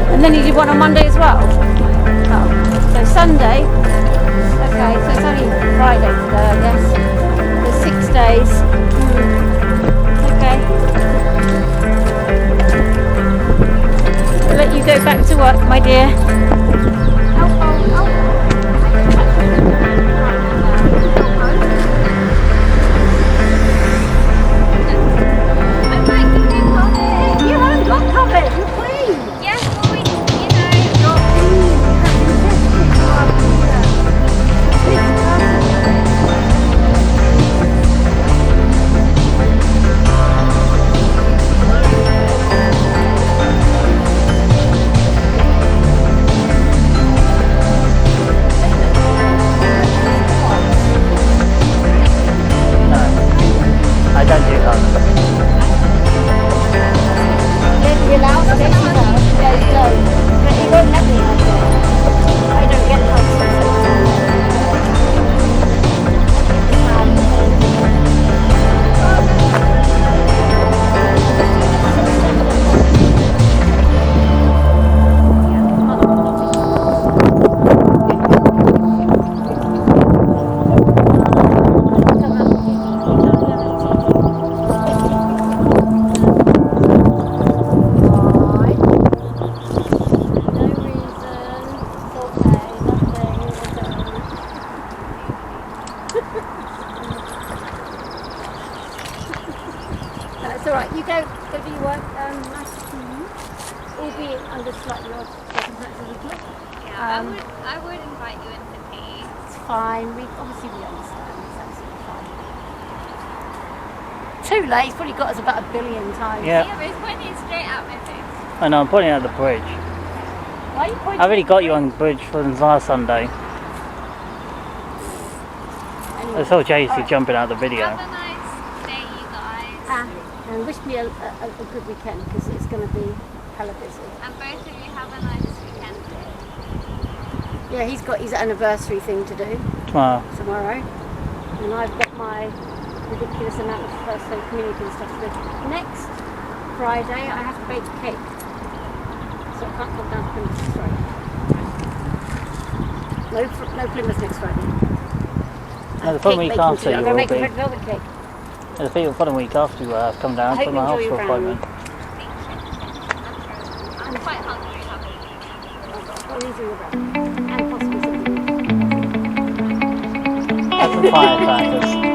And then you did one on Monday as well? Oh. So Sunday, okay, so it's only Friday today, I guess. There's 6 days. Okay. I'll let you go back to work, my dear. That's alright, you go do your work, nice to see you, albeit under slightly odd circumstances as well. Yeah, I would invite you in for tea. It's fine, we understand, it's absolutely fine. Too late, he's probably got us about 1 billion times. Yeah, but he's pointing straight at my face. I know, I'm pointing at the bridge. Why are you pointing? I already got you on the bridge for last Sunday. Anyway. I saw JC jumping out of the video. Have a nice day, you guys. And wish me a good weekend because it's going to be hella busy. And both of you have a nice weekend. Yeah, he's got his anniversary thing to do Tomorrow. And I've got my ridiculous amount of first day community and stuff to do. Next Friday I have to bake a cake. So I can't come down to Plymouth this Friday. No Plymouth next Friday. No, the following week after I'm you going to will make a be. red velvet cake. The following week after you come down I for hope my you enjoy your hospital brownie. appointment. I'm quite hungry. I'll leave you your brownie. And possibly something. Have some firecrackers.